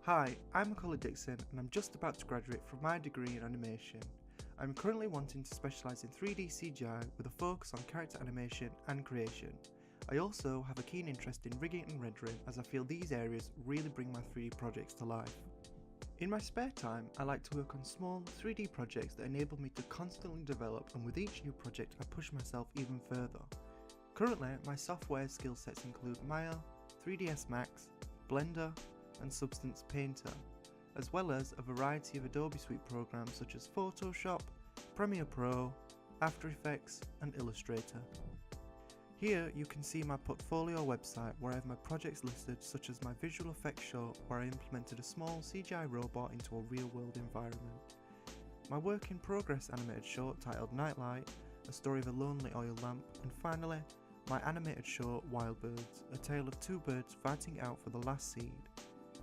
Hi, I'm Macauley Dixon and I'm just about to graduate from my degree in animation. I'm currently wanting to specialise in 3D CGI with a focus on character animation and creation. I also have a keen interest in rigging and rendering as I feel these areas really bring my 3D projects to life. In my spare time, I like to work on small 3D projects that enable me to constantly develop, and with each new project I push myself even further. Currently, my software skill sets include Maya, 3ds Max, Blender and Substance Painter, as well as a variety of Adobe Suite programs such as Photoshop, Premiere Pro, After Effects and Illustrator. Here you can see my portfolio website where I have my projects listed, such as my visual effects short where I implemented a small CGI robot into a real world environment, my work in progress animated short titled Nightlight, a story of a lonely oil lamp, and finally my animated short Wild Birds, a tale of two birds fighting out for the last seed.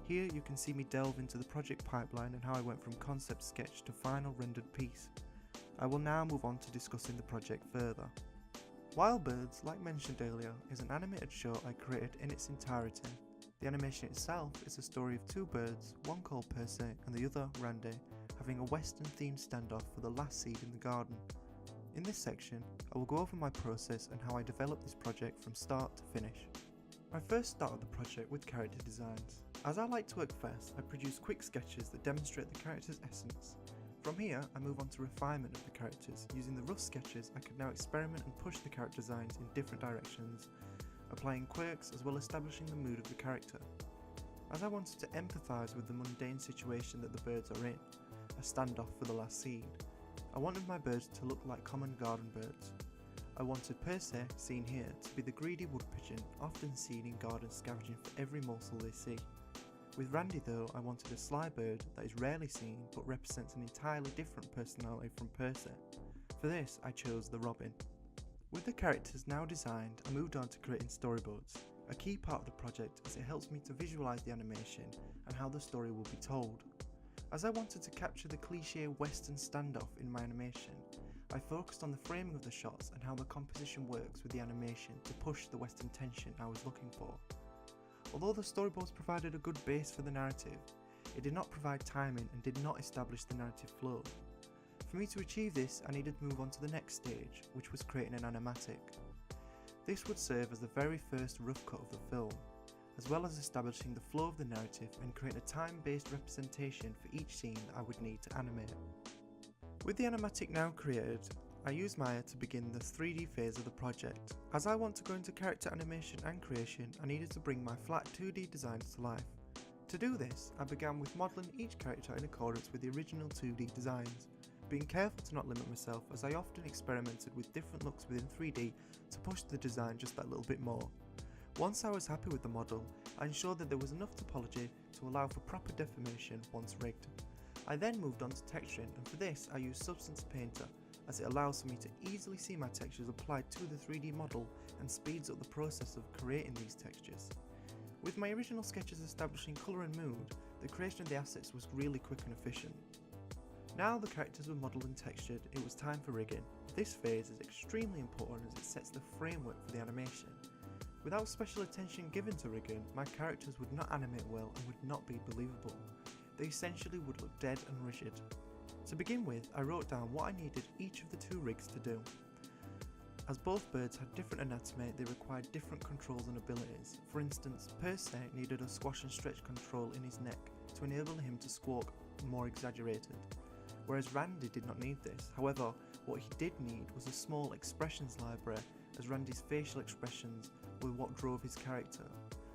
Here you can see me delve into the project pipeline and how I went from concept sketch to final rendered piece. I will now move on to discussing the project further. Wild Birds, like mentioned earlier, is an animated short I created in its entirety. The animation itself is a story of two birds, one called Percy and the other Randy, having a western themed standoff for the last seed in the garden. In this section, I will go over my process and how I developed this project from start to finish. I first started the project with character designs. As I like to work fast, I produce quick sketches that demonstrate the character's essence. From here, I move on to refinement of the characters. Using the rough sketches, I can now experiment and push the character designs in different directions, applying quirks as well as establishing the mood of the character. As I wanted to empathise with the mundane situation that the birds are in, a standoff for the last seed, I wanted my birds to look like common garden birds. I wanted Percy, seen here, to be the greedy wood pigeon often seen in gardens scavenging for every morsel they see. With Randy though, I wanted a sly bird that is rarely seen but represents an entirely different personality from Percy. For this, I chose the robin. With the characters now designed, I moved on to creating storyboards, a key part of the project as it helps me to visualise the animation and how the story will be told. As I wanted to capture the cliché western standoff in my animation, I focused on the framing of the shots and how the composition works with the animation to push the western tension I was looking for. Although the storyboards provided a good base for the narrative, it did not provide timing and did not establish the narrative flow. For me to achieve this, I needed to move on to the next stage, which was creating an animatic. This would serve as the very first rough cut of the film, as well as establishing the flow of the narrative and create a time-based representation for each scene that I would need to animate. With the animatic now created, I used Maya to begin the 3D phase of the project. As I want to go into character animation and creation, I needed to bring my flat 2D designs to life. To do this, I began with modelling each character in accordance with the original 2D designs, being careful to not limit myself as I often experimented with different looks within 3D to push the design just that little bit more. Once I was happy with the model, I ensured that there was enough topology to allow for proper deformation once rigged. I then moved on to texturing, and for this I used Substance Painter, as it allows for me to easily see my textures applied to the 3D model and speeds up the process of creating these textures. With my original sketches establishing colour and mood, the creation of the assets was really quick and efficient. Now the characters were modelled and textured, it was time for rigging. This phase is extremely important as it sets the framework for the animation. Without special attention given to rigging, my characters would not animate well and would not be believable. They essentially would look dead and rigid. To begin with, I wrote down what I needed each of the two rigs to do. As both birds had different anatomy, they required different controls and abilities. For instance, Percy needed a squash and stretch control in his neck to enable him to squawk more exaggerated, whereas Randy did not need this. However, what he did need was a small expressions library, as Randy's facial expressions were what drove his character,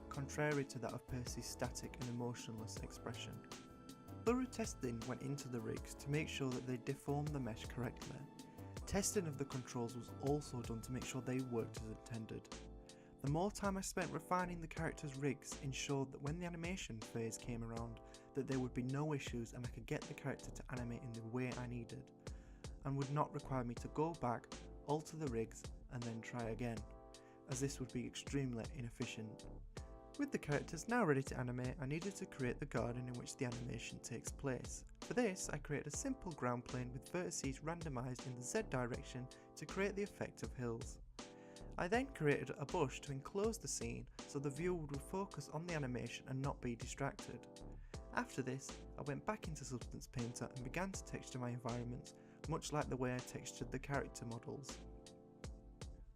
contrary to that of Percy's static and emotionless expression. Thorough testing went into the rigs to make sure that they deformed the mesh correctly. Testing of the controls was also done to make sure they worked as intended. The more time I spent refining the characters' rigs ensured that when the animation phase came around, that there would be no issues and I could get the character to animate in the way I needed, and would not require me to go back, alter the rigs and then try again, as this would be extremely inefficient. With the characters now ready to animate, I needed to create the garden in which the animation takes place. For this, I created a simple ground plane with vertices randomised in the Z direction to create the effect of hills. I then created a bush to enclose the scene so the viewer would focus on the animation and not be distracted. After this, I went back into Substance Painter and began to texture my environments, much like the way I textured the character models.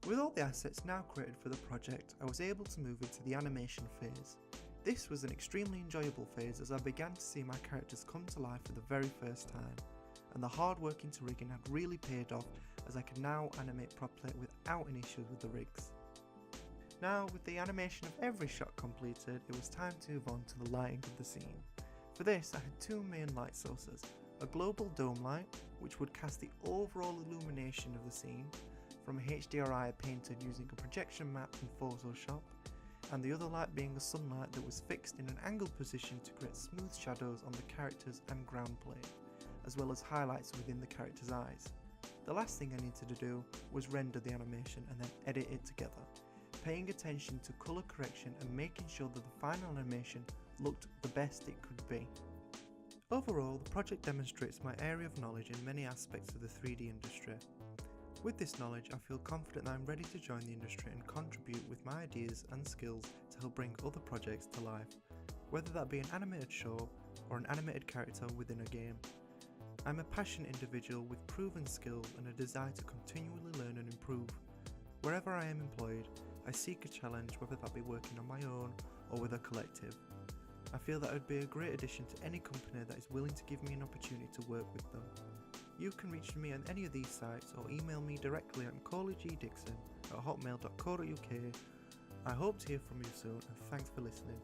With all the assets now created for the project, I was able to move into the animation phase. This was an extremely enjoyable phase as I began to see my characters come to life for the very first time, and the hard work into rigging had really paid off as I could now animate properly without any issues with the rigs. Now, with the animation of every shot completed, it was time to move on to the lighting of the scene. For this, I had two main light sources, a global dome light, which would cast the overall illumination of the scene, from a HDRI painted using a projection map in Photoshop, and the other light being a sunlight that was fixed in an angled position to create smooth shadows on the characters and ground plane, as well as highlights within the character's eyes. The last thing I needed to do was render the animation and then edit it together, paying attention to colour correction and making sure that the final animation looked the best it could be. Overall, the project demonstrates my area of knowledge in many aspects of the 3D industry. With this knowledge, I feel confident that I'm ready to join the industry and contribute with my ideas and skills to help bring other projects to life, whether that be an animated show or an animated character within a game. I'm a passionate individual with proven skills and a desire to continually learn and improve. Wherever I am employed, I seek a challenge, whether that be working on my own or with a collective. I feel that I would be a great addition to any company that is willing to give me an opportunity to work with them. You can reach me on any of these sites or email me directly at macaulaydixon@hotmail.co.uk. I hope to hear from you soon, and thanks for listening.